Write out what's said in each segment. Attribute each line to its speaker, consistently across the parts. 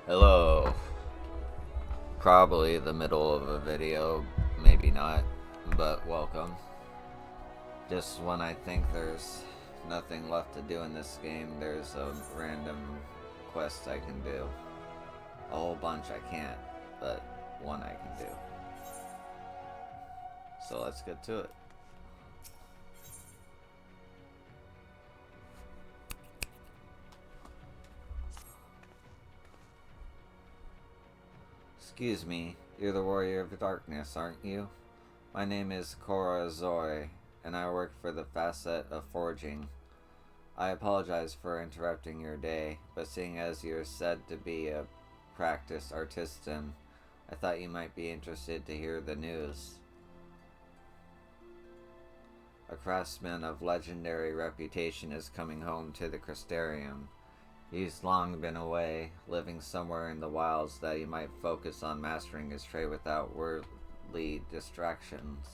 Speaker 1: Hello. Probably the middle of a video, maybe not, but welcome. Just when I think there's nothing left to do in this game, there's a random quest I can do. A whole bunch I can't, but one I can do. So let's get to it. Excuse me, you're the Warrior of Darkness, aren't you? My name is Cora Zoe, and I work for the facet of forging. I apologize for interrupting your day, but seeing as you're said to be a practiced artisan, I thought you might be interested to hear the news. A craftsman of legendary reputation is coming home to the Crystarium. He's long been away, living somewhere in the wilds that he might focus on mastering his trade without worldly distractions.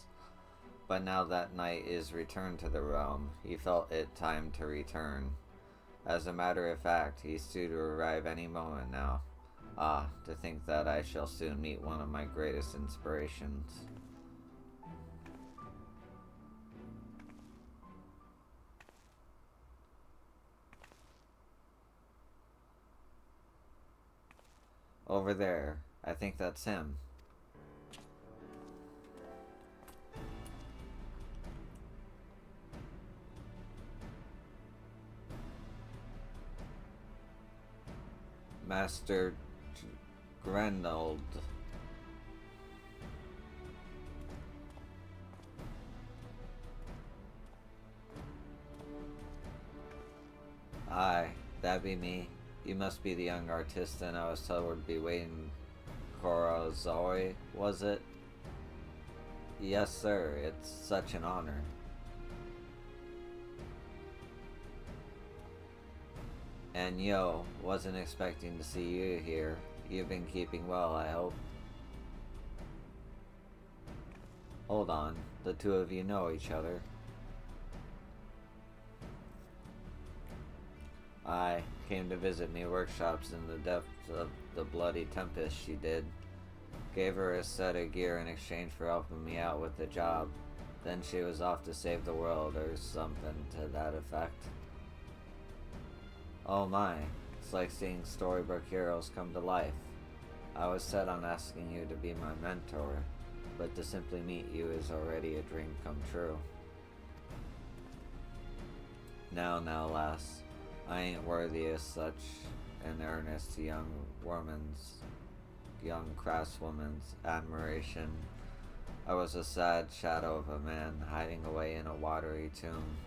Speaker 1: But now that night is returned to the realm, he felt it time to return. As a matter of fact, he's due to arrive any moment now. Ah, to think that I shall soon meet one of my greatest inspirations. Over there, I think that's him. Master Grenold. Aye, that be me. You must be the young artisan I was told would be waiting. Cora Zoe, was it? Yes, sir. It's such an honor. And yo, wasn't expecting to see you here. You've been keeping well, I hope. Hold on, the two of you know each other. I came to visit me workshops in the depths of the bloody tempest she did. Gave her a set of gear in exchange for helping me out with the job. Then she was off to save the world or something to that effect. Oh my, it's like seeing storybook heroes come to life. I was set on asking you to be my mentor, but to simply meet you is already a dream come true. Now, lass, I ain't worthy of such an earnest young craftswoman's admiration. I was a sad shadow of a man hiding away in a watery tomb.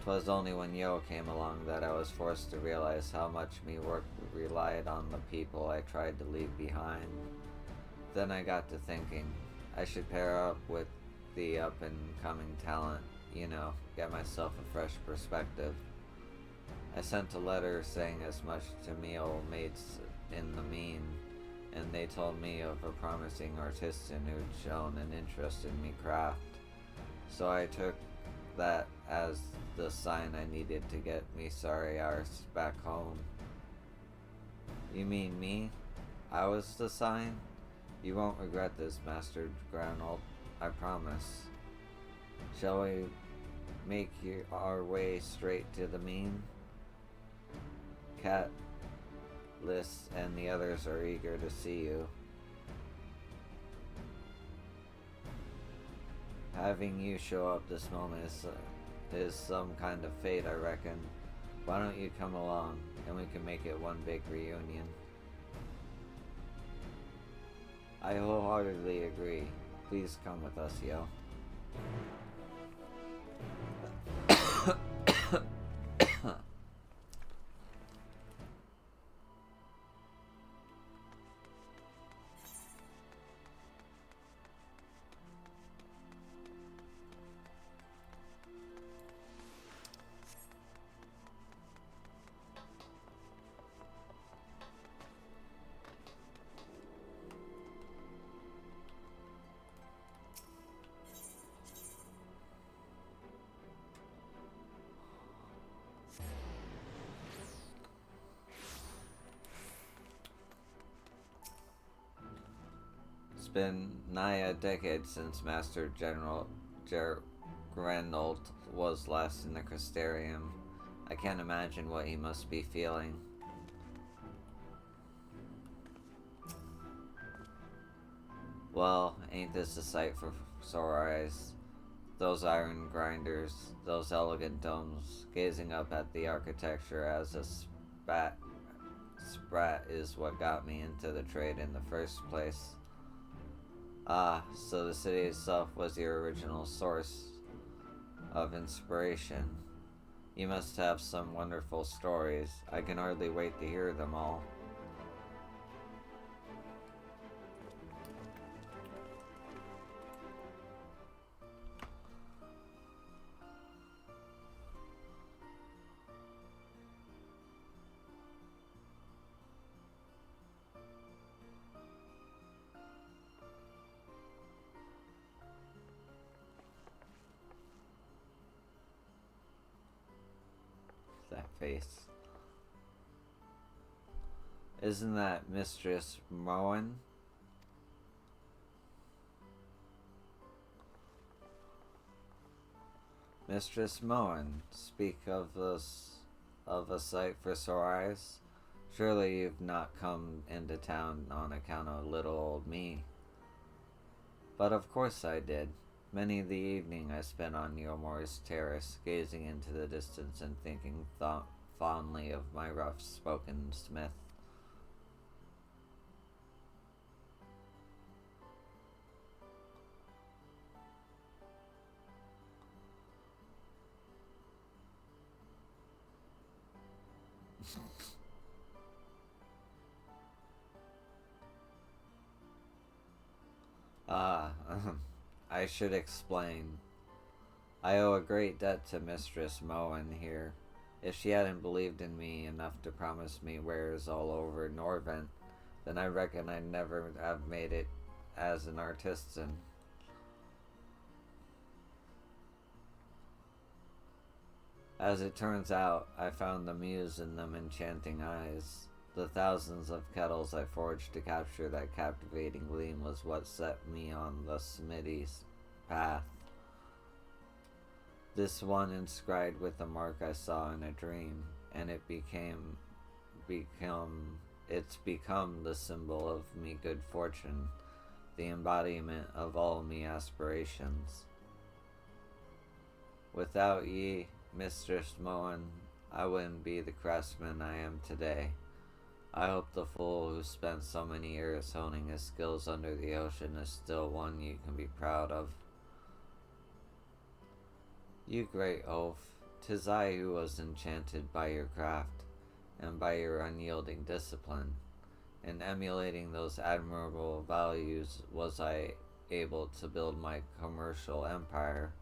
Speaker 1: 'Twas only when Yo came along that I was forced to realize how much me work relied on the people I tried to leave behind. Then I got to thinking, I should pair up with the up-and-coming talent, get myself a fresh perspective. I sent a letter saying as much to me old mates in the mean, and they told me of a promising artisan who'd shown an interest in me craft. So I took that as the sign I needed to get me sorry arse back home. You mean me? I was the sign? You won't regret this, Master Granold, I promise. Shall we make our way straight to the mean? Cat, Liz, and the others are eager to see you. Having you show up this moment is some kind of fate, I reckon. Why don't you come along, and we can make it one big reunion? I wholeheartedly agree. Please come with us, yo. been nigh a decade since Master General Grenold was last in the Crystarium. I can't imagine what he must be feeling. Well, ain't this a sight for sore eyes? Those iron grinders, those elegant domes, gazing up at the architecture as a sprat is what got me into the trade in the first place. Ah, so the city itself was your original source of inspiration. You must have some wonderful stories. I can hardly wait to hear them all. That face. Isn't that Mistress Moen? Mistress Moen, speak of a sight for sore eyes? Surely you've not come into town on account of little old me. But of course I did. Many the evening I spent on Yomor's terrace, gazing into the distance and thinking fondly of my rough-spoken smith. Ah, I should explain. I owe a great debt to Mistress Moen here. If she hadn't believed in me enough to promise me wares all over Norvent, then I reckon I'd never have made it as an artisan. As it turns out, I found the muse in them enchanting eyes. The thousands of kettles I forged to capture that captivating gleam was what set me on the smithy's path. This one inscribed with a mark I saw in a dream, and it's become the symbol of me good fortune, the embodiment of all me aspirations. Without ye, Mistress Moen, I wouldn't be the craftsman I am today. I hope the fool who spent so many years honing his skills under the ocean is still one you can be proud of. You great oaf, 'tis I who was enchanted by your craft, and by your unyielding discipline. In emulating those admirable values was I able to build my commercial empire.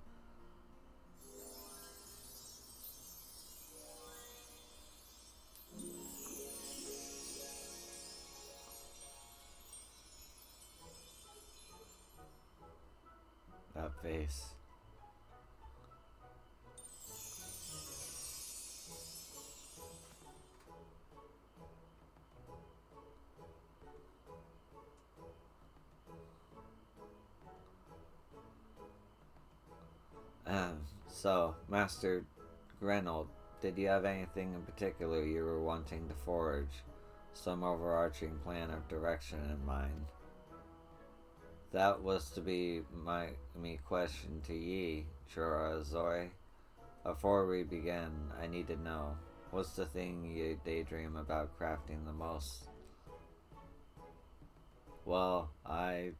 Speaker 1: That face. So, Master Grenold, did you have anything in particular you were wanting to forge? Some overarching plan of direction in mind? That was to be me question to ye, Chorazoi. Afore we begin, I need to know, what's the thing you daydream about crafting the most? Well, I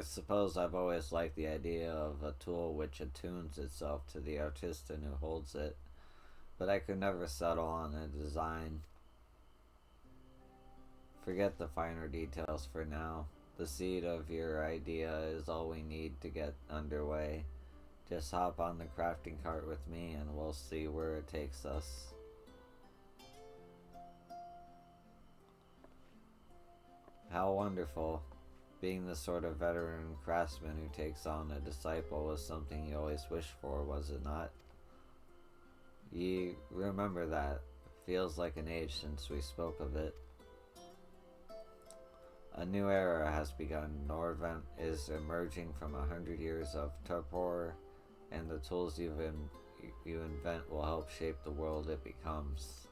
Speaker 1: suppose I've always liked the idea of a tool which attunes itself to the artisan who holds it, but I could never settle on a design. Forget the finer details for now. The seed of your idea is all we need to get underway. Just hop on the crafting cart with me and we'll see where it takes us. How wonderful. Being the sort of veteran craftsman who takes on a disciple was something you always wished for, was it not? You remember that. Feels like an age since we spoke of it. A new era has begun. Norvent is emerging from 100 years of torpor, and the tools you invent will help shape the world it becomes.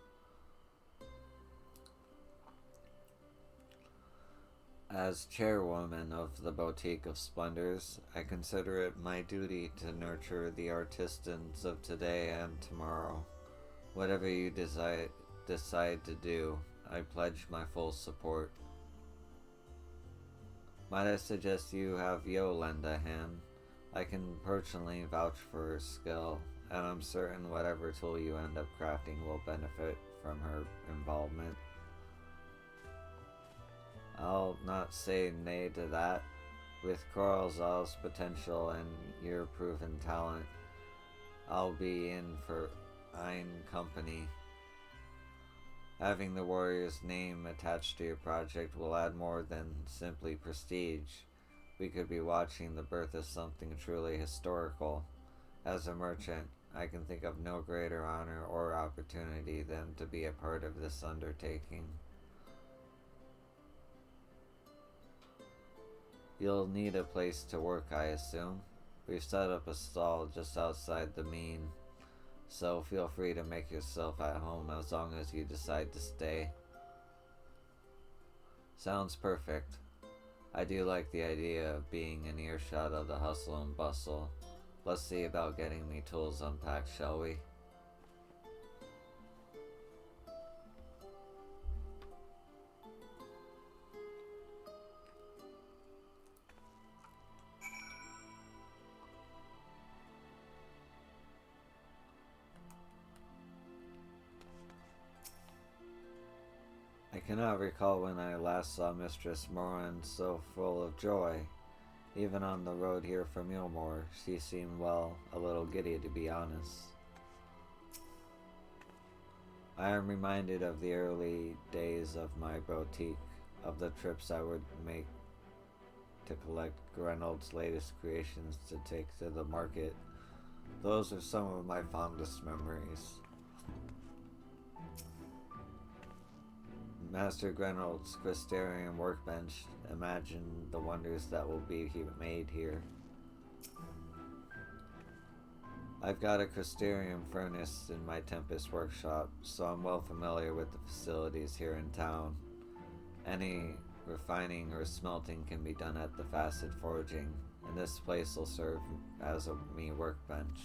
Speaker 1: As chairwoman of the Boutique of Splendors, I consider it my duty to nurture the artisans of today and tomorrow. Whatever you decide to do, I pledge my full support. Might I suggest you have Yo lend a hand? I can personally vouch for her skill, and I'm certain whatever tool you end up crafting will benefit from her involvement. I'll not say nay to that. With Coralzal's potential and your proven talent, I'll be in for fine company. Having the warrior's name attached to your project will add more than simply prestige. We could be watching the birth of something truly historical. As a merchant, I can think of no greater honor or opportunity than to be a part of this undertaking. You'll need a place to work, I assume. We've set up a stall just outside the mean, so feel free to make yourself at home as long as you decide to stay. Sounds perfect. I do like the idea of being in earshot of the hustle and bustle. Let's see about getting me tools unpacked, shall we? I cannot recall when I last saw Mistress Moran so full of joy. Even on the road here from Millmore, she seemed, well, a little giddy to be honest. I am reminded of the early days of my boutique, of the trips I would make to collect Grenold's latest creations to take to the market. Those are some of my fondest memories. Master Grenold's Crystarium workbench, imagine the wonders that will be made here. I've got a Crystarium furnace in my Tempest workshop, so I'm well familiar with the facilities here in town. Any refining or smelting can be done at the Facet Forging, and this place will serve as a me workbench.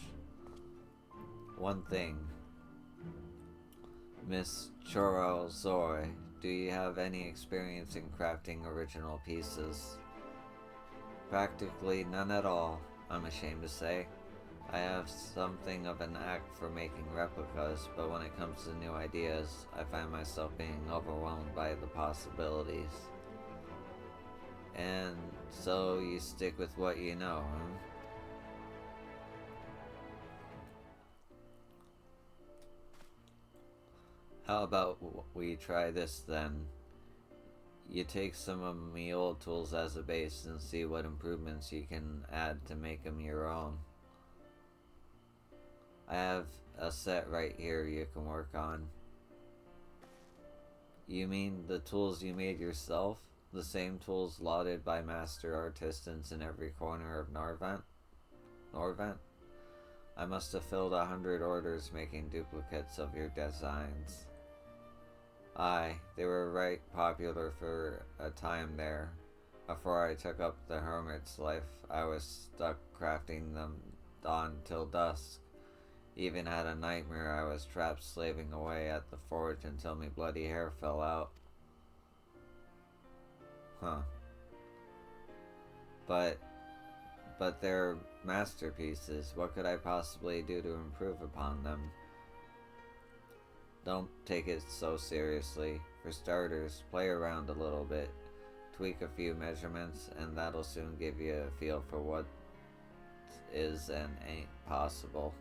Speaker 1: One thing, Miss Chorel Zoy, do you have any experience in crafting original pieces? Practically none at all, I'm ashamed to say. I have something of a knack for making replicas, but when it comes to new ideas, I find myself being overwhelmed by the possibilities. And so you stick with what you know, huh? How about we try this then? You take some of me old tools as a base and see what improvements you can add to make them your own. I have a set right here you can work on. You mean the tools you made yourself? The same tools lauded by master artisans in every corner of Norvent? I must have filled 100 orders making duplicates of your designs. Aye, they were right popular for a time there. Before I took up the hermit's life, I was stuck crafting them dawn till dusk. Even had a nightmare I was trapped slaving away at the forge until me bloody hair fell out. Huh. But they're masterpieces. What could I possibly do to improve upon them? Don't take it so seriously. For starters, play around a little bit. Tweak a few measurements, and that'll soon give you a feel for what is and ain't possible.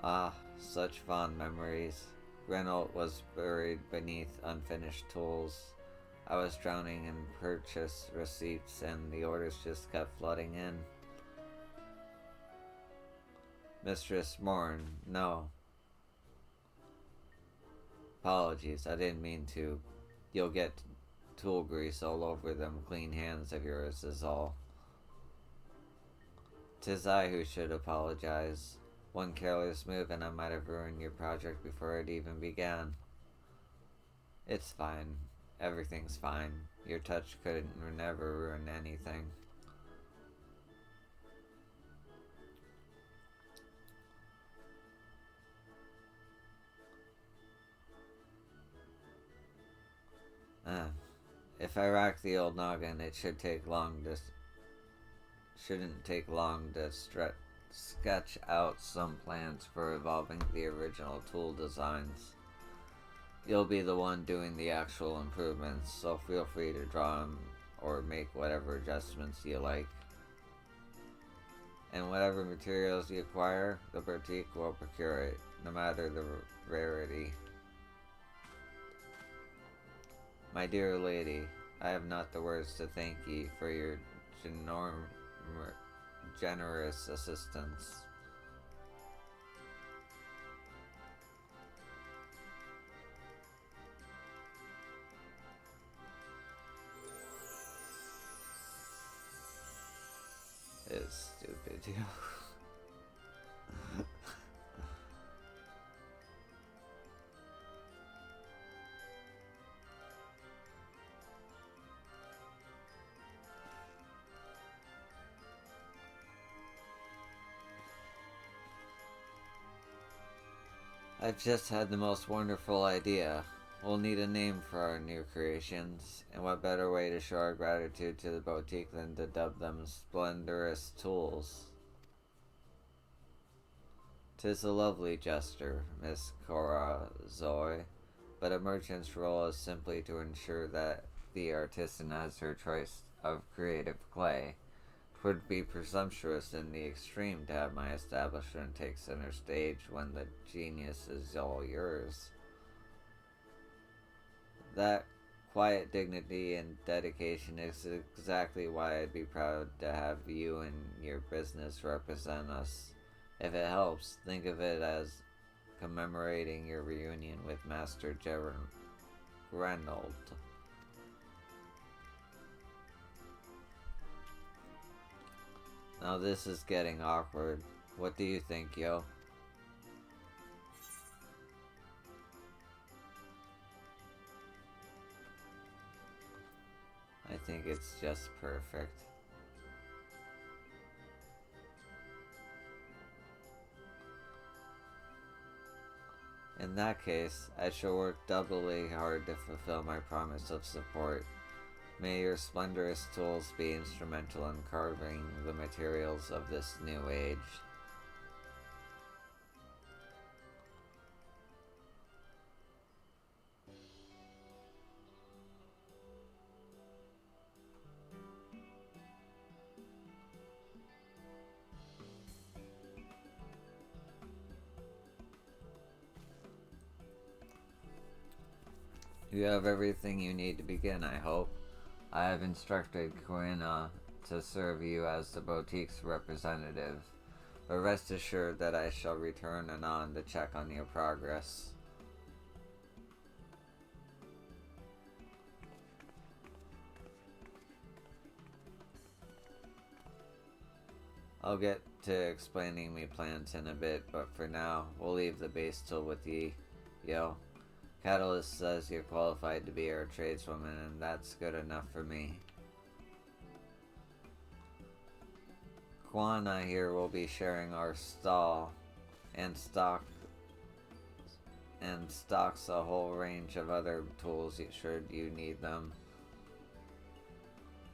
Speaker 1: Ah, such fond memories. Grenold was buried beneath unfinished tools. I was drowning in purchase receipts, and the orders just kept flooding in. Mistress Morn, no. Apologies, I didn't mean to. You'll get tool grease all over them clean hands of yours is all. 'Tis I who should apologize. One careless move and I might have ruined your project before it even began. It's fine. Everything's fine. Your touch couldn't never ruin anything. Ah, if I rack the old noggin, it shouldn't take long to sketch out some plans for evolving the original tool designs. You'll be the one doing the actual improvements, so feel free to draw them or make whatever adjustments you like. And whatever materials you acquire, the boutique will procure it, no matter the rarity. My dear lady, I have not the words to thank ye for your generous assistance. It's stupid, too. I've just had the most wonderful idea. We'll need a name for our new creations, and what better way to show our gratitude to the boutique than to dub them splendorous tools? 'Tis a lovely gesture, Miss Cora Zoe, but a merchant's role is simply to ensure that the artisan has her choice of creative clay. 'Twould be presumptuous in the extreme to have my establishment take center stage when the genius is all yours. That quiet dignity and dedication is exactly why I'd be proud to have you and your business represent us. If it helps, think of it as commemorating your reunion with Master Reynolds. Now this is getting awkward. What do you think, yo? I think it's just perfect. In that case, I shall work doubly hard to fulfill my promise of support. May your splendorous tools be instrumental in carving the materials of this new age. You have everything you need to begin, I hope. I have instructed Quina to serve you as the boutique's representative, but rest assured that I shall return anon to check on your progress. I'll get to explaining me plans in a bit, but for now, we'll leave the base tool with ye, yo. Catalyst says you're qualified to be our tradeswoman, and that's good enough for me. Quana here will be sharing our stall and stocks a whole range of other tools should you need them.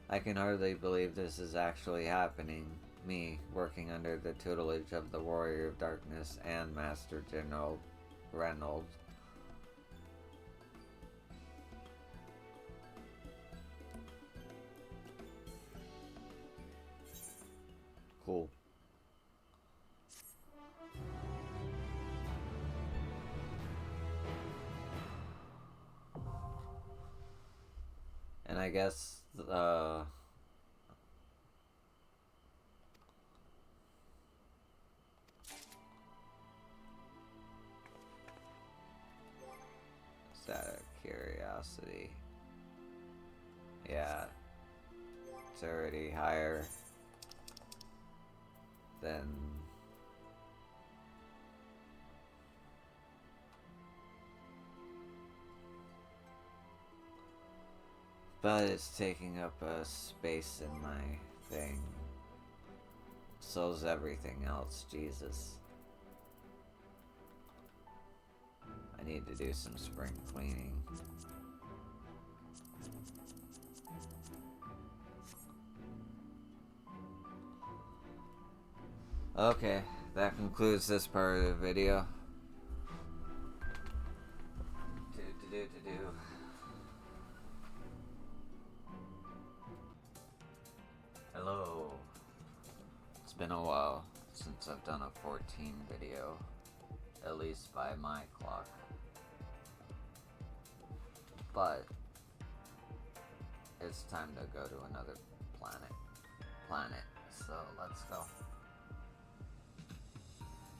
Speaker 1: I can hardly believe this is actually happening. Me, working under the tutelage of the Warrior of Darkness and Master General Reynolds. Cool. And I guess, curiosity. Yeah, it's already higher than... But it's taking up a space in my thing. So's everything else, Jesus. I need to do some spring cleaning. Okay, that concludes this part of the video. Hello. It's been a while since I've done a 14 video, at least by my clock. But it's time to go to another planet. So let's go.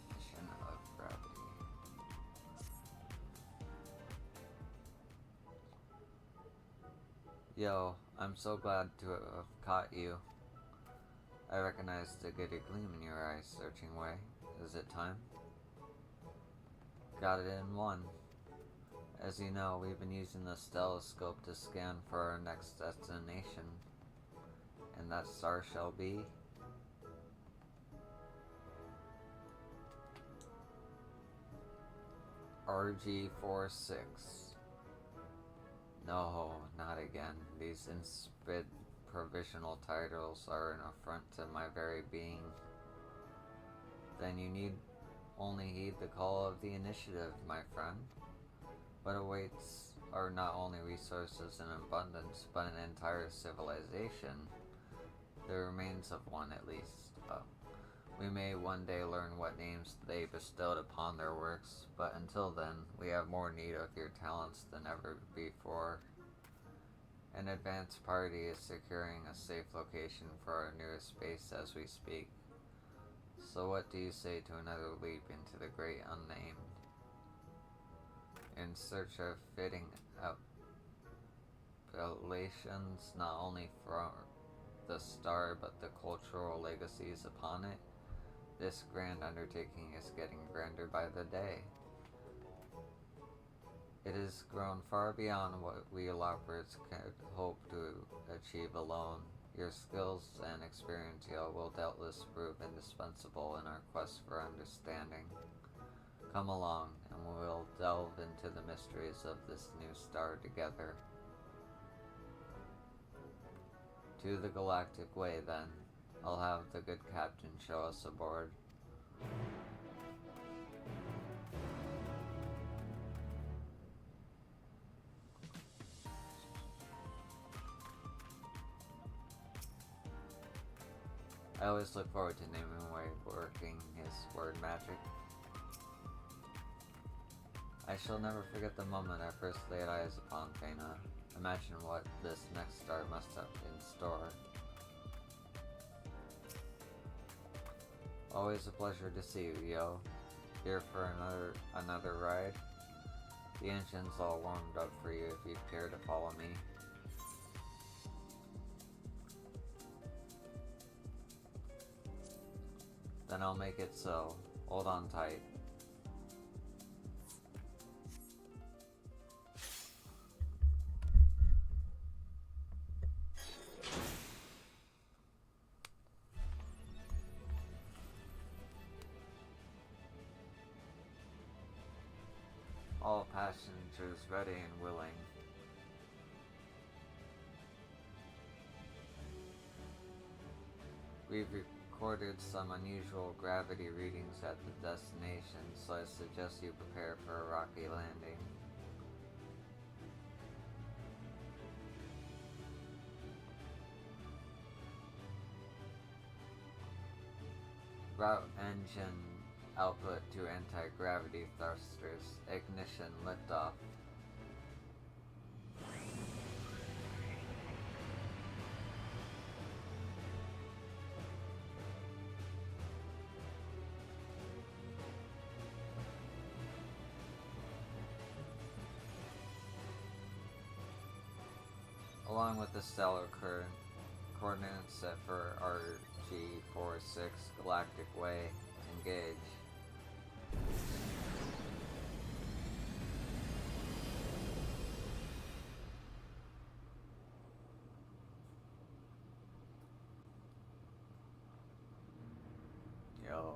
Speaker 1: Mission of gravity. Yo, I'm so glad to have caught you. I recognized a giddy gleam in your eyes, searching way. Is it time? Got it in one. As you know, we've been using the stelloscope to scan for our next destination. And that star shall be... RG46. No, not again. These insipid provisional titles are an affront to my very being. Then you need only heed the call of the initiative, my friend. What awaits are not only resources in abundance, but an entire civilization. The remains of one, at least. We may one day learn what names they bestowed upon their works, but until then, we have more need of your talents than ever before. An advance party is securing a safe location for our newest base as we speak. So what do you say to another leap into the great unnamed? In search of fitting appellations not only for the star but the cultural legacies upon it, this grand undertaking is getting grander by the day. It has grown far beyond what we elaborates could hope to achieve alone. Your skills and experience, Yo, will doubtless prove indispensable in our quest for understanding. Come along, and we'll delve into the mysteries of this new star together. To the galactic way, then. I'll have the good captain show us aboard. I always look forward to Nimue working his word magic. I shall never forget the moment I first laid eyes upon Fena. Imagine what this next star must have in store. Always a pleasure to see you, Yo. Here for another ride? The engine's all warmed up for you if you care to follow me. Then I'll make it so. Hold on tight. All passengers ready and willing. We've recorded some unusual gravity readings at the destination, so I suggest you prepare for a rocky landing. Route engine output to anti-gravity thrusters. Ignition liftoff. along with the stellar coordinates set for RG46 Galactic Way. Engage. Yo.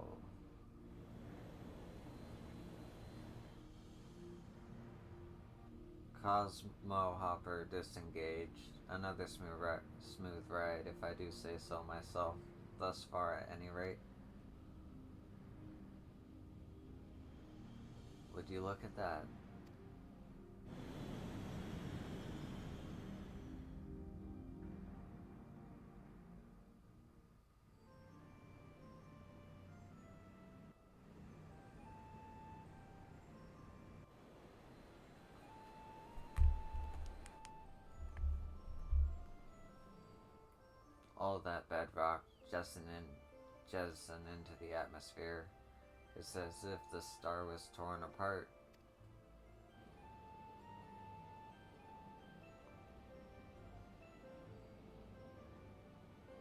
Speaker 1: Cosmo Hopper disengaged. Another smooth ride, if I do say so myself, thus far at any rate. Would you look at that? All that bedrock jettisoned into the atmosphere. It's as if the star was torn apart.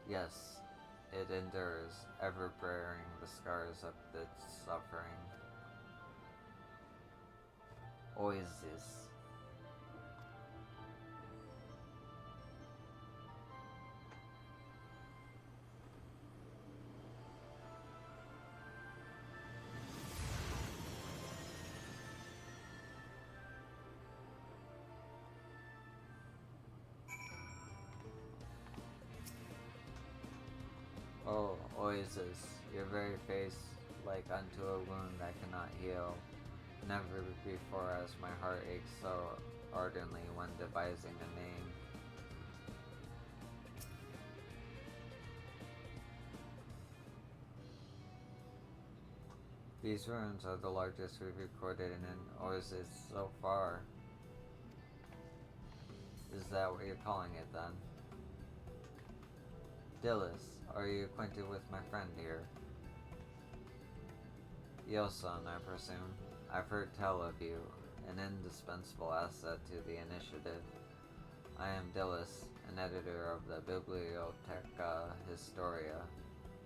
Speaker 1: Yes, it endures, ever bearing the scars of its suffering. Oizys. Oh, oizys, your very face like unto a wound that cannot heal. Never before has my heart ached so ardently when devising a name. These runes are the largest we've recorded in oizys so far. Is that what you're calling it then? Dillis, are you acquainted with my friend here? Yosun, I presume. I've heard tell of you, an indispensable asset to the initiative. I am Dillis, an editor of the Bibliotheca Historia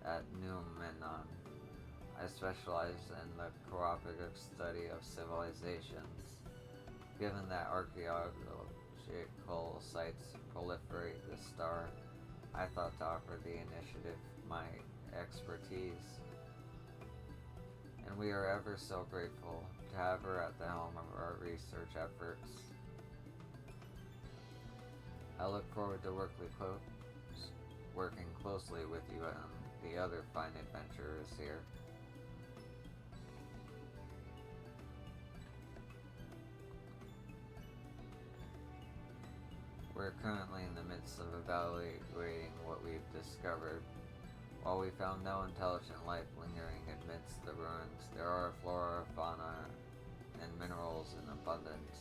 Speaker 1: at Numenor. I specialize in the cooperative study of civilizations. Given that archaeological sites proliferate the star, I thought to offer the initiative my expertise. And we are ever so grateful to have her at the helm of our research efforts. I look forward to working closely with you and the other fine adventurers here. We're currently in the midst of evaluating what we've discovered. While we found no intelligent life lingering amidst the ruins, there are flora, fauna, and minerals in abundance.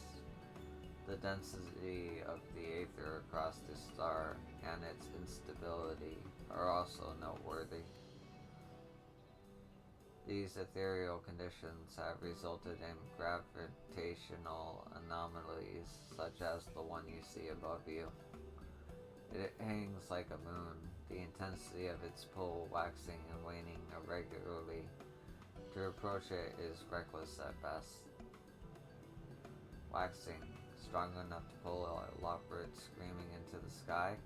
Speaker 1: The density of the aether across the star and its instability are also noteworthy. These ethereal conditions have resulted in gravitational anomalies such as the one you see above you. It hangs like a moon, the intensity of its pull waxing and waning irregularly. To approach it is reckless at best. Waxing, strong enough to pull a lockbird screaming into the sky.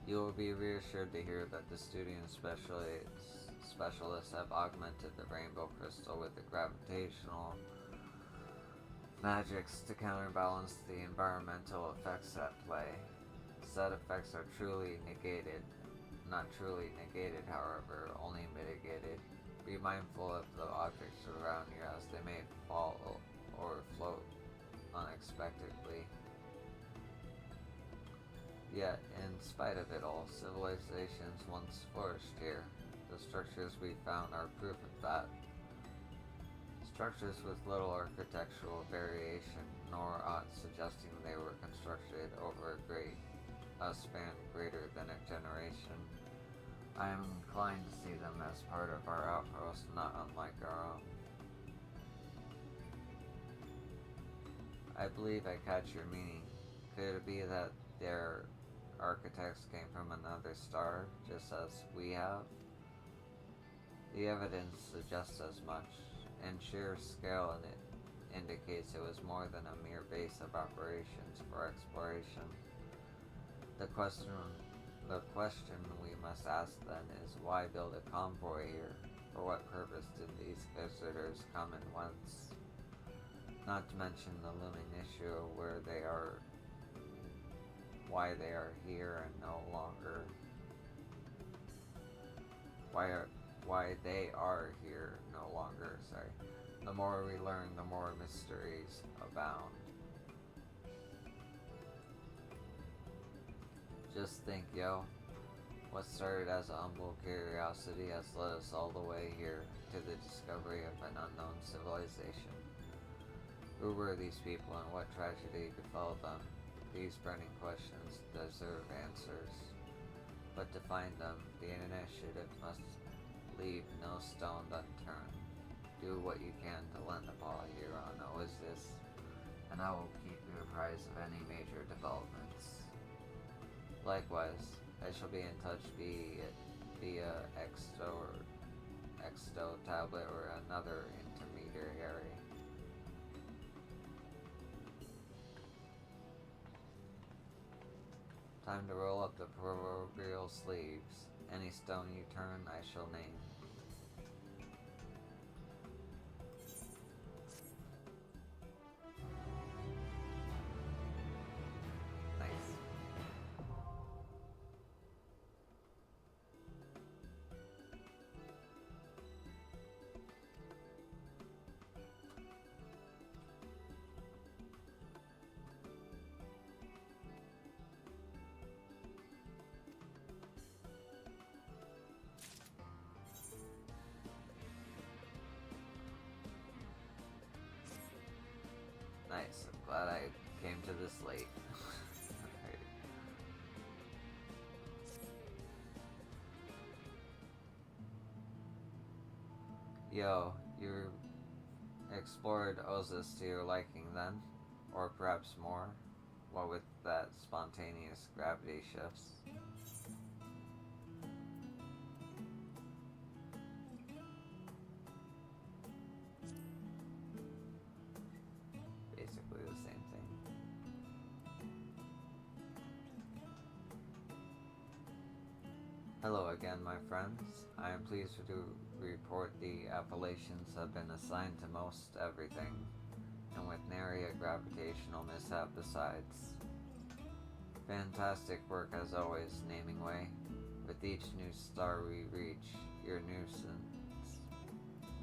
Speaker 1: You will be reassured to hear that the studio specialists have augmented the rainbow crystal with the gravitational magics to counterbalance the environmental effects at play. Said effects are truly negated. Not truly negated, however, only mitigated. Be mindful of the objects around you as they may fall or float unexpectedly. Yet, in spite of it all, civilizations once flourished here. The structures we found are proof of that. Structures with little architectural variation, nor aught suggesting they were constructed over a span greater than a generation. I am inclined to see them as part of our outpost, not unlike our own. I believe I catch your meaning. Could it be that their architects came from another star, just as we have? The evidence suggests as much. In sheer scale, it indicates it was more than a mere base of operations for exploration. The question, the question we must ask then is why build a convoy here? For what purpose did these visitors come and whence? Not to mention the looming issue of where they are, why they are here and no longer, why they are here no longer, sorry. The more we learn, the more mysteries abound. Just think, yo, what started as a humble curiosity has led us all the way here to the discovery of an unknown civilization. Who were these people and what tragedy befell them? These burning questions deserve answers. But to find them, the initiative must leave no stone unturned. Do what you can to lend a paw here on oizys, and I will keep you apprised of any major developments. Likewise, I shall be in touch, be it via Exto tablet or another intermediary. Time to roll up the proverbial sleeves. Any stone you turn, I shall name. Nice. Nice. I'm glad I came to this late. Alright. Yo, you explored oizys to your liking then? Or perhaps more? What with that spontaneous gravity shifts? Basically the same thing. Hello again, my friends. I am pleased to report the appellations have been assigned to most everything, and with nary a gravitational mishap besides. Fantastic work as always, naming way. With each new star we reach, your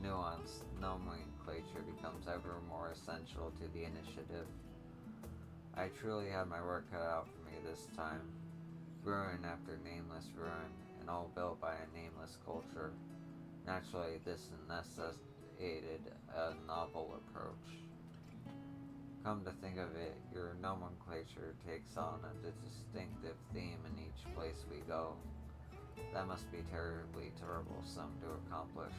Speaker 1: nuanced nomenclature becomes ever more essential to the initiative. I truly had my work cut out for me this time. Ruin after nameless ruin, and all built by a nameless culture. Naturally, this necessitated a novel approach. Come to think of it, your nomenclature takes on a distinctive theme in each place we go. That must be terribly troublesome to accomplish.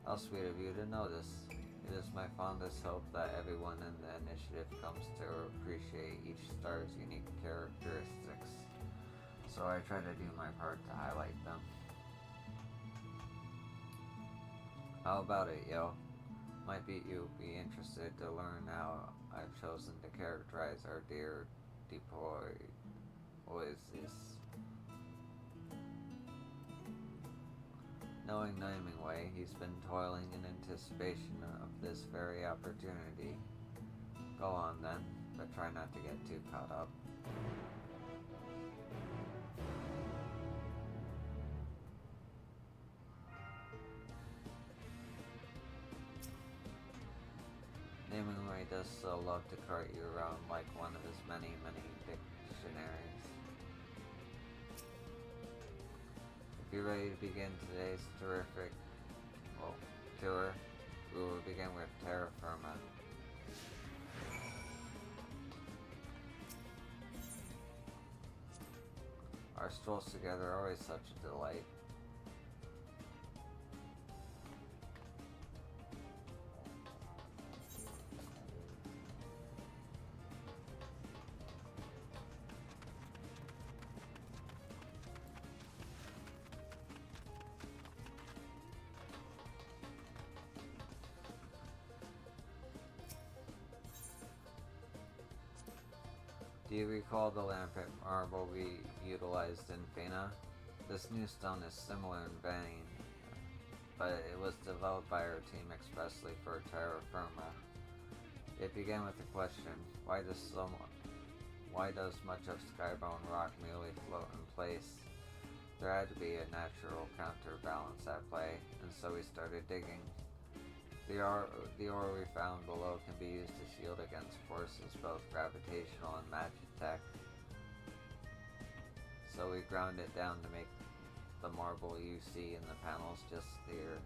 Speaker 1: How sweet of you to notice. It is my fondest hope that everyone in the initiative comes to appreciate each star's unique characteristics, so I try to do my part to highlight them. How about it, yo? Might be you be interested to learn how I've chosen to characterize our dear deployed oizys. Knowing Namingway, he's been toiling in anticipation of this very opportunity. Go on then, but try not to get too caught up. Namingway does so love to cart you around like one of his many, many dictionaries. If you're ready to begin today's terrific, tour, we will begin with terra firma. Our strolls together are always such a delight. Do you recall the lampet marble we utilized in Fena? This new stone is similar in vein, but it was developed by our team expressly for terra firma. It began with the question, why does much of skybound rock merely float in place? There had to be a natural counterbalance at play, and so we started digging. The ore we found below can be used to shield against forces both gravitational and magitech. So we ground it down to make the marble you see in the panels just clear.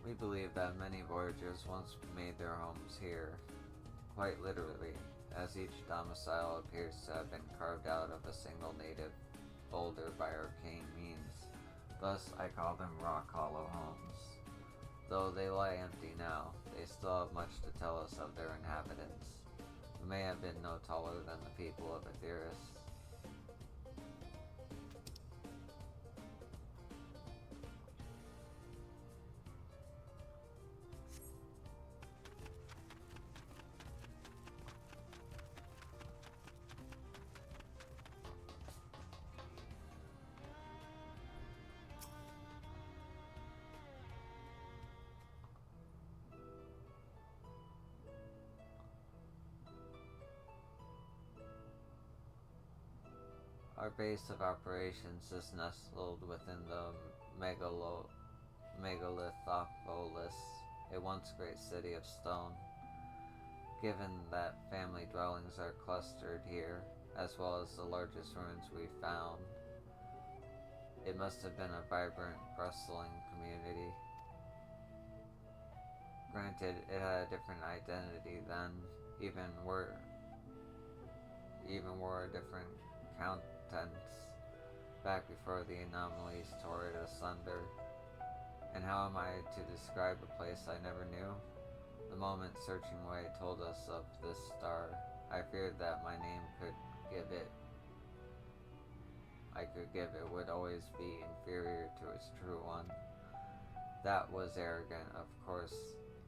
Speaker 1: We believe that many voyagers once made their homes here, quite literally, as each domicile appears to have been carved out of a single native boulder by arcane means. Thus, I call them rock hollow homes. Though they lie empty now, they still have much to tell us of their inhabitants, who may have been no taller than the people of Aetheris. Our base of operations is nestled within the Megalithopolis, a once great city of stone. Given that family dwellings are clustered here, as well as the largest ruins we've found, it must have been a vibrant, bustling community. Granted, it had a different identity then, even were a different contents back before the anomalies tore it asunder. And how am I to describe a place I never knew? The moment searching way told us of this star. I feared that my name I could give it would always be inferior to its true one. That was arrogant, of course.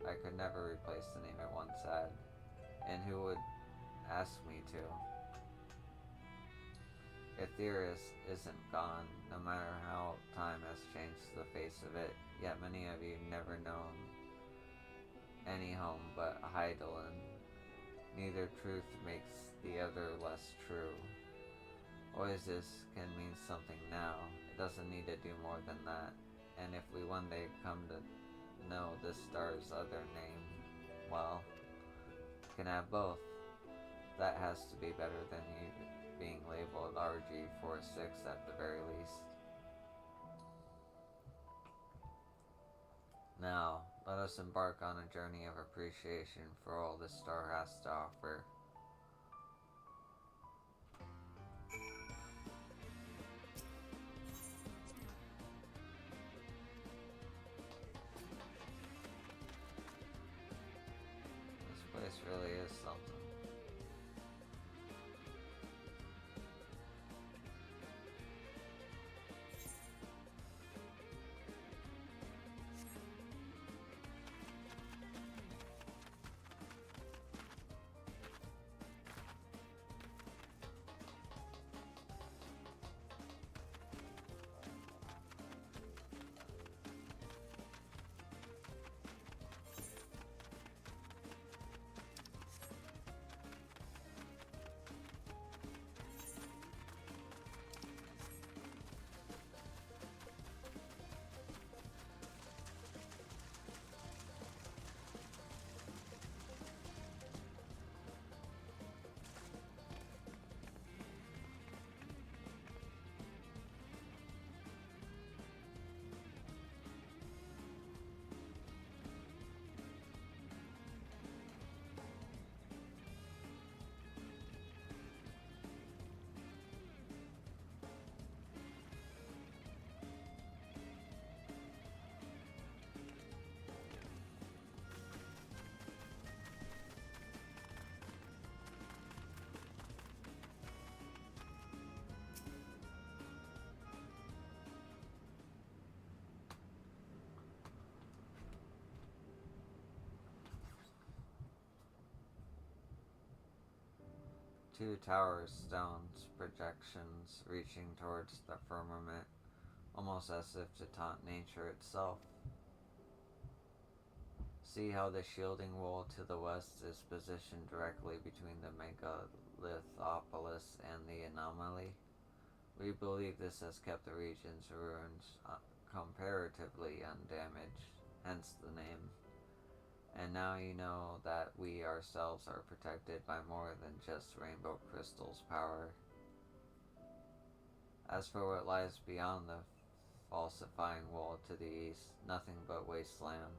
Speaker 1: I could never replace the name it once had. And who would ask me to? Aetheris isn't gone, no matter how time has changed the face of it, yet many of you never known any home but Heidelin. Neither truth makes the other less true. Oizys can mean something now, it doesn't need to do more than that, and if we one day come to know this star's other name, well, can have both. That has to be better than you being labeled RG46 at the very least. Now, let us embark on a journey of appreciation for all this star has to offer. This place really is something. Two tower stones, projections reaching towards the firmament, almost as if to taunt nature itself. See how the shielding wall to the west is positioned directly between the megalithopolis and the anomaly? We believe this has kept the region's ruins comparatively undamaged, hence the name. And now you know that we ourselves are protected by more than just Rainbow Crystal's power. As for what lies beyond the falsifying wall to the east, nothing but wasteland.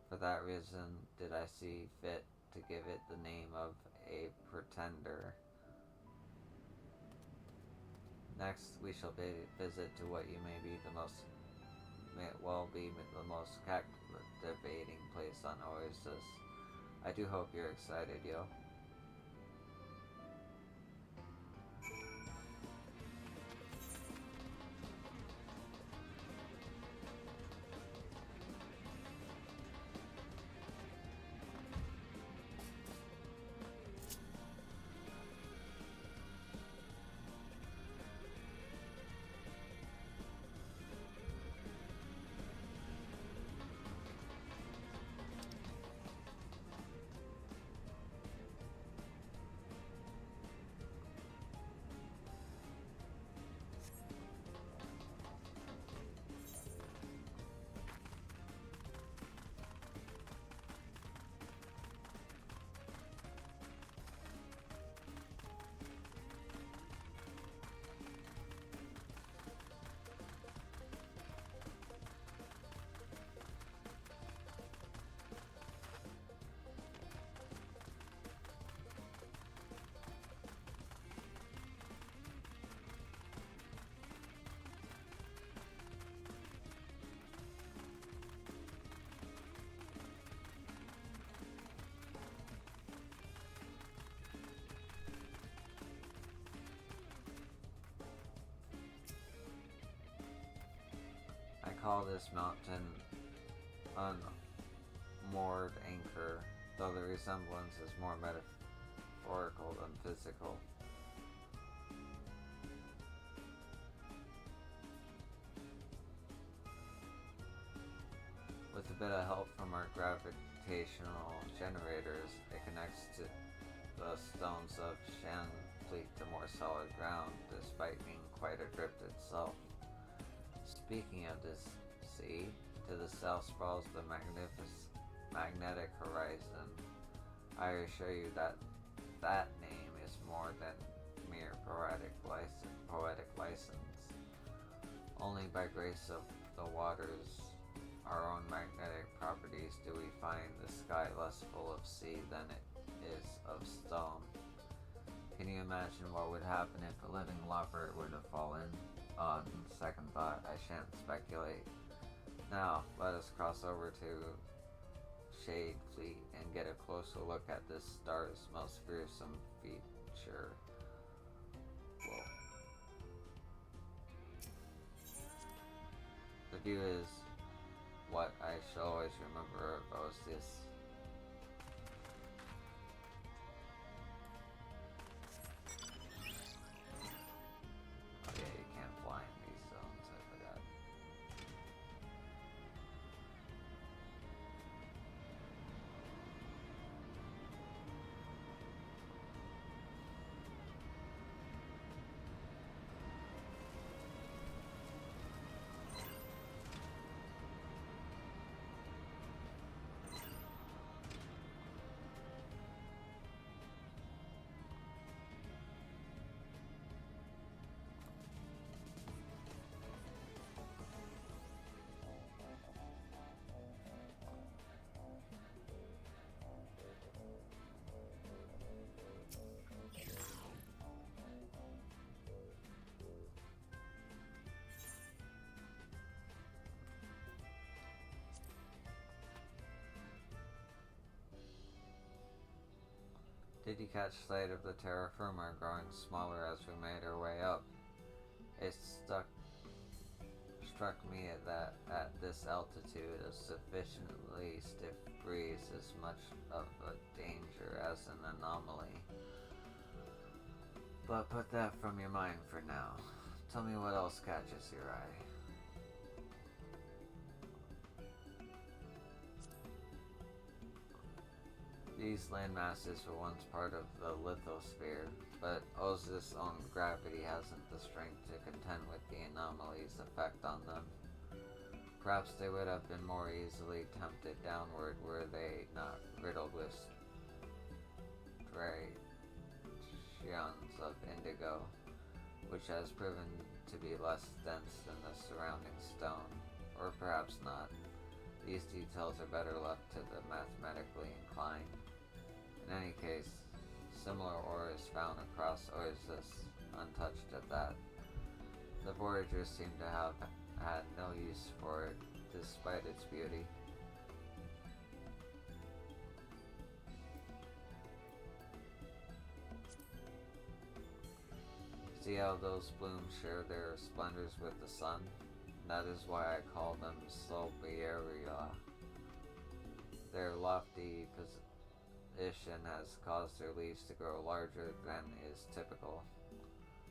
Speaker 1: For that reason did I see fit to give it the name of a pretender. Next, we shall visit to what you may be the most captivating place on Oizys. I do hope you're excited, yo. I call this mountain unmoored anchor, though the resemblance is more metaphorical than physical. With a bit of help from our gravitational generators, it connects to the stones of Shanfleet to more solid ground, despite being quite adrift itself. Speaking of this sea, to the south sprawls the magnetic horizon. I assure you that that name is more than mere poetic license. Only by grace of the waters, our own magnetic properties, do we find the sky less full of sea than it is of stone. Can you imagine what would happen if a living lovebird were to fall in? On second thought, I shan't speculate. Now, let us cross over to Shade Fleet and get a closer look at this star's most fearsome feature. Whoa. The view is what I shall always remember of Oizys. Oh yeah, you can't fly in these zones, I forgot. Did you catch sight of the terra firma growing smaller as we made our way up? It struck me that at this altitude a sufficiently stiff breeze is much of a danger as an anomaly. But put that from your mind for now. Tell me what else catches your eye. These landmasses were once part of the lithosphere, but oizys' own gravity hasn't the strength to contend with the anomaly's effect on them. Perhaps they would have been more easily tempted downward were they not riddled with striations of indigo, which has proven to be less dense than the surrounding stone. Or perhaps not. These details are better left to the mathematically inclined. In any case, similar ore is found across oizys, untouched at that. The voyagers seem to have had no use for it, despite its beauty. See how those blooms share their splendors with the sun? That is why I call them splendorous. Their lofty position has caused their leaves to grow larger than is typical,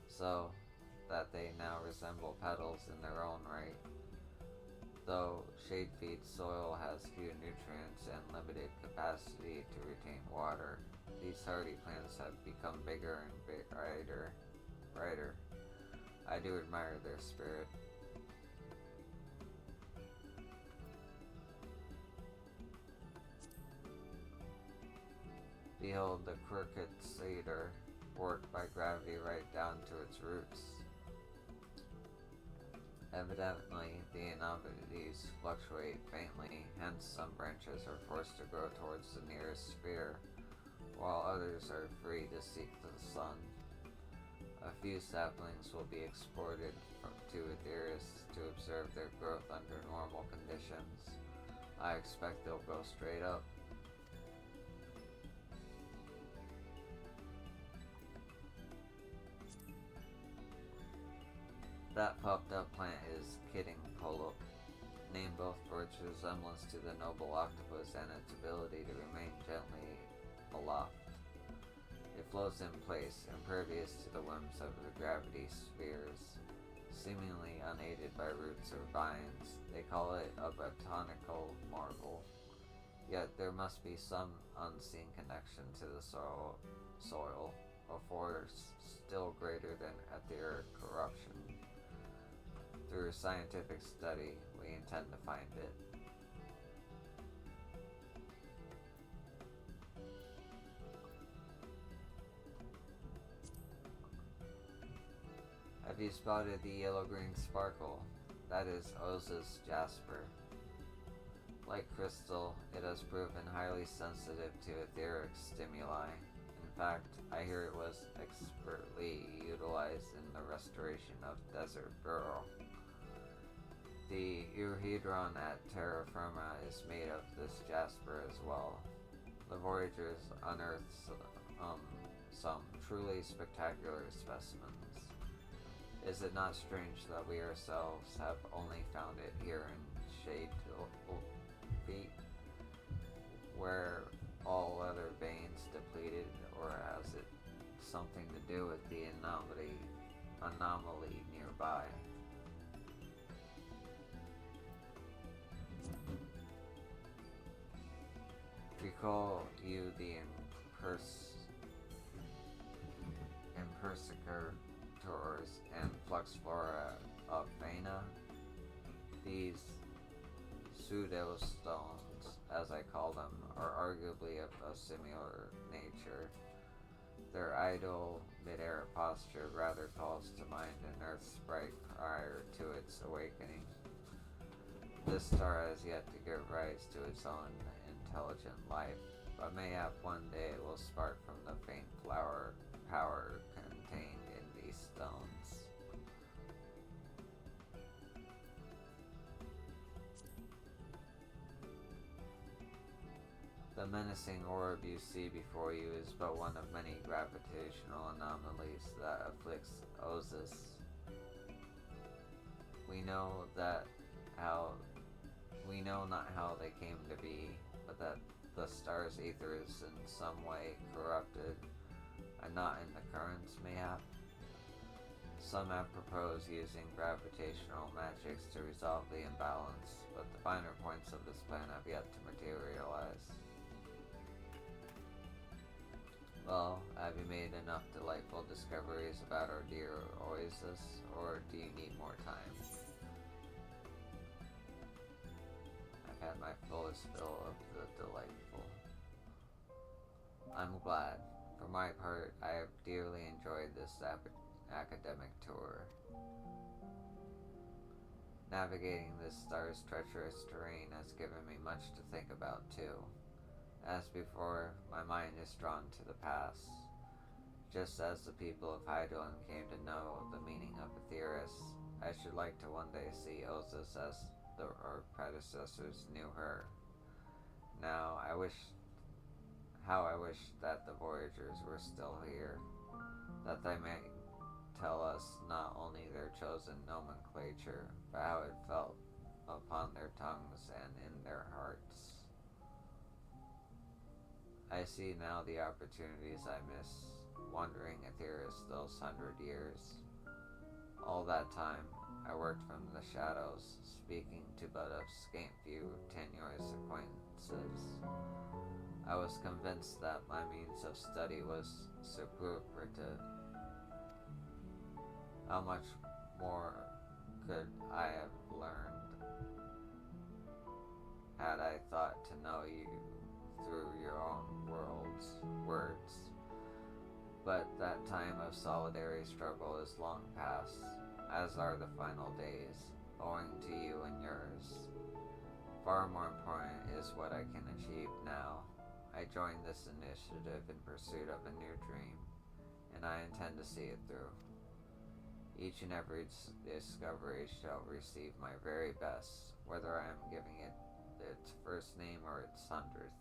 Speaker 1: so that they now resemble petals in their own right. Though shade-feed soil has few nutrients and limited capacity to retain water, these hardy plants have become bigger and brighter. I do admire their spirit. Behold the crooked cedar, worked by gravity right down to its roots. Evidently, the anomalies fluctuate faintly, hence some branches are forced to grow towards the nearest sphere, while others are free to seek the sun. A few saplings will be exported to etherists to observe their growth under normal conditions. I expect they'll go straight up. That popped up plant is kidding polo, named both for its resemblance to the noble octopus and its ability to remain gently aloft. It floats in place, impervious to the whims of the gravity spheres. Seemingly unaided by roots or vines, they call it a botanical marvel. Yet there must be some unseen connection to the soil, a force still greater than etheric corruption. Through scientific study, we intend to find it. Have you spotted the yellow-green sparkle? That is oizys jasper. Like crystal, it has proven highly sensitive to etheric stimuli. In fact, I hear it was expertly utilized in the restoration of desert burial. The euhedron at terra firma is made of this jasper as well. The voyagers unearthed some truly spectacular specimens. Is it not strange that we ourselves have only found it here in shade feet, where all other veins depleted, or has it something to do with the anomaly nearby? Recall you the impersecutors and flux flora of Faina? These pseudostones, as I call them, are arguably of a similar nature. Their idle mid-air posture rather calls to mind an Earth sprite prior to its awakening. This star has yet to give rise to its own intelligent life, but mayhap one day it will spark from the faint flower power contained in these stones. The menacing orb you see before you is but one of many gravitational anomalies that afflicts oizys. We know not how they came to be, but that the star's ether is in some way corrupted. A knot in the currents, mayhap? Some have proposed using gravitational magics to resolve the imbalance, but the finer points of this plan have yet to materialize. Well, have you made enough delightful discoveries about our dear oizys, or do you need more time? I've had my fullest fill of the delightful. I'm glad. For my part, I have dearly enjoyed this academic tour. Navigating this star's treacherous terrain has given me much to think about, too. As before, my mind is drawn to the past. Just as the people of Hydoin came to know the meaning of Aetheris, I should like to one day see oizys as our predecessors knew her. Now, I wish that the voyagers were still here, that they may tell us not only their chosen nomenclature, but how it felt upon their tongues and in their hearts. I see now the opportunities I missed, wandering Aetheris those 100 years. All that time, I worked from the shadows, speaking to but a scant few tenuous acquaintances. I was convinced that my means of study was superlative. How much more could I have learned had I thought to know you through your own words? But that time of solitary struggle is long past, as are the final days, owing to you and yours. Far more important is what I can achieve now. I joined this initiative in pursuit of a new dream, and I intend to see it through. Each and every discovery shall receive my very best, whether I am giving it its first name or its 100th.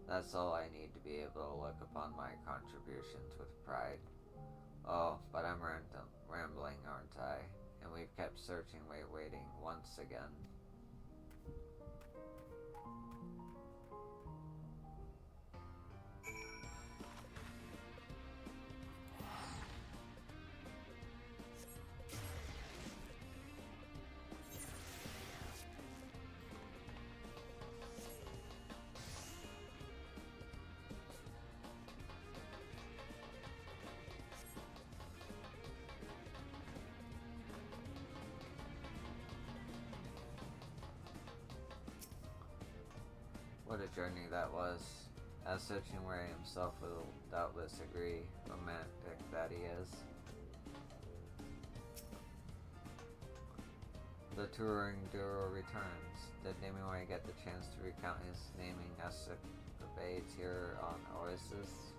Speaker 1: That's all I need to be able to look upon my contributions with pride. Oh, but I'm rambling, aren't I? And we've kept searching, waiting once again. What a journey that was. As searching Ray himself will doubtless agree, romantic that he is. The touring duo returns. Did Nimue get the chance to recount his naming escapades here on Oizys?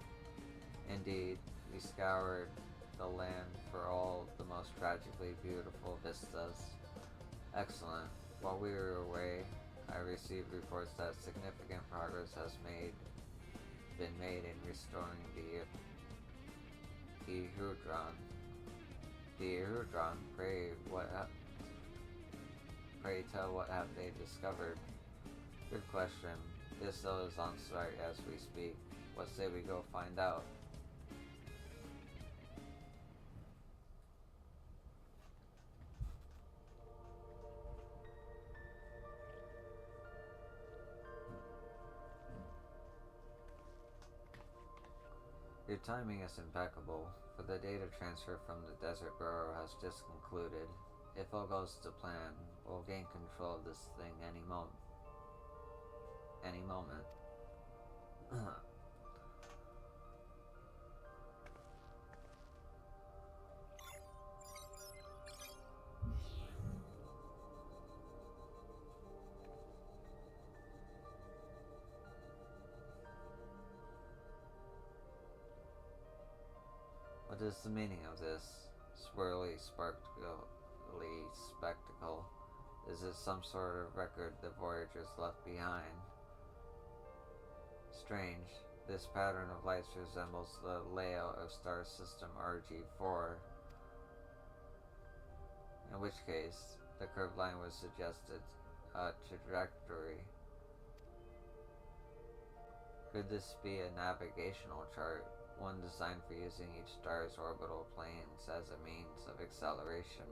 Speaker 1: Indeed, we scoured the land for all the most tragically beautiful vistas. Excellent. While we were away, I received reports that significant progress has been made in restoring the Ehudron. The Ehudron, pray tell, what have they discovered? Good question. This though is on site as we speak. What say we go find out? Your timing is impeccable, for the data transfer from the Desert Burrow has just concluded. If all goes to plan, we'll gain control of this thing any moment. What is the meaning of this swirly, sparkly spectacle? Is it some sort of record the voyagers left behind? Strange. This pattern of lights resembles the layout of star system RG4, in which case the curved line would suggest a trajectory. Could this be a navigational chart, one designed for using each star's orbital planes as a means of acceleration?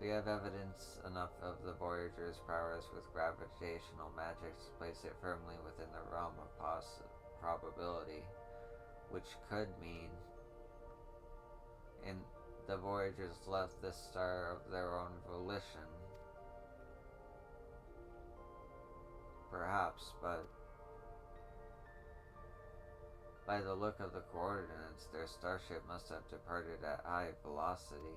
Speaker 1: We have evidence enough of the Voyager's prowess with gravitational magic to place it firmly within the realm of probability, which could mean the Voyagers left this star of their own volition. Perhaps, but by the look of the coordinates, their starship must have departed at high velocity.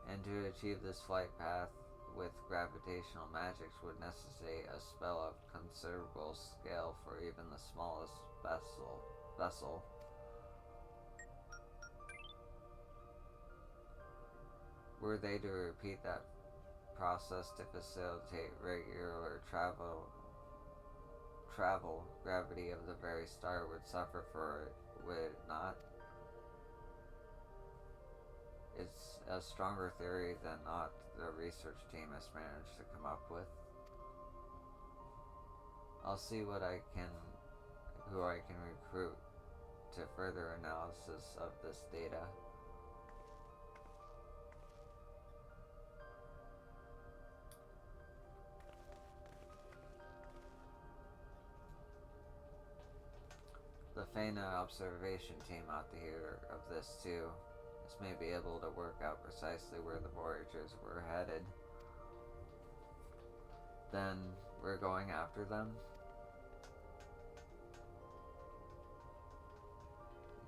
Speaker 1: And to achieve this flight path with gravitational magics would necessitate a spell of considerable scale for even the smallest vessel. Were they to repeat that process to facilitate regular travel, gravity of the very star would suffer for it, would it not? It's a stronger theory than not the research team has managed to come up with. I'll see who I can recruit to further analysis of this data. The Fana observation team ought to hear of this too. This may be able to work out precisely where the Voyagers were headed. Then we're going after them?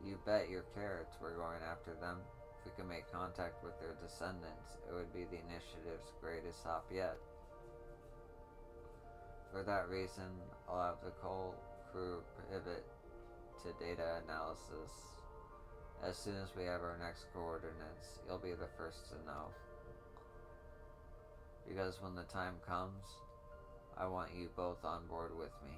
Speaker 1: You bet your carrots we're going after them. If we can make contact with their descendants, it would be the initiative's greatest hop yet. For that reason, I'll have the whole crew pivot to data analysis. As soon as we have our next coordinates, you'll be the first to know. Because when the time comes, I want you both on board with me.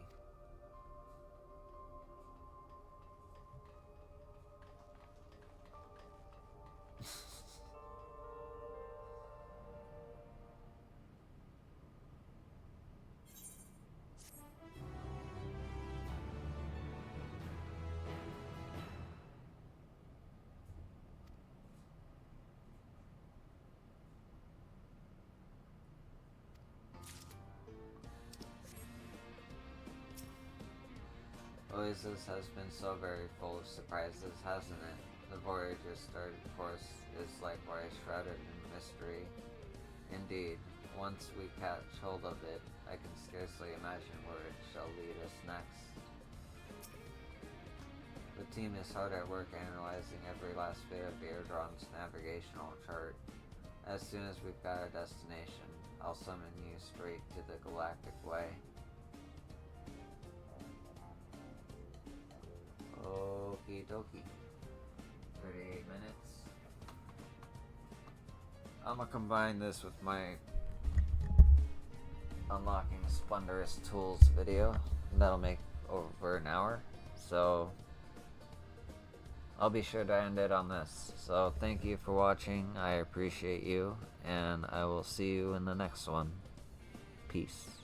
Speaker 1: Oizys has been so very full of surprises, hasn't it? The Voyager's started course is likewise shrouded in mystery. Indeed, once we catch hold of it, I can scarcely imagine where it shall lead us next. The team is hard at work analyzing every last bit of Airdron's navigational chart. As soon as we've got a destination, I'll summon you straight to the Galactic Way. Okie dokie. 38 minutes. I'm gonna combine this with my unlocking splendorous tools video. That'll make over an hour. So I'll be sure to end it on this. So thank you for watching. I appreciate you, and I will see you in the next one. Peace.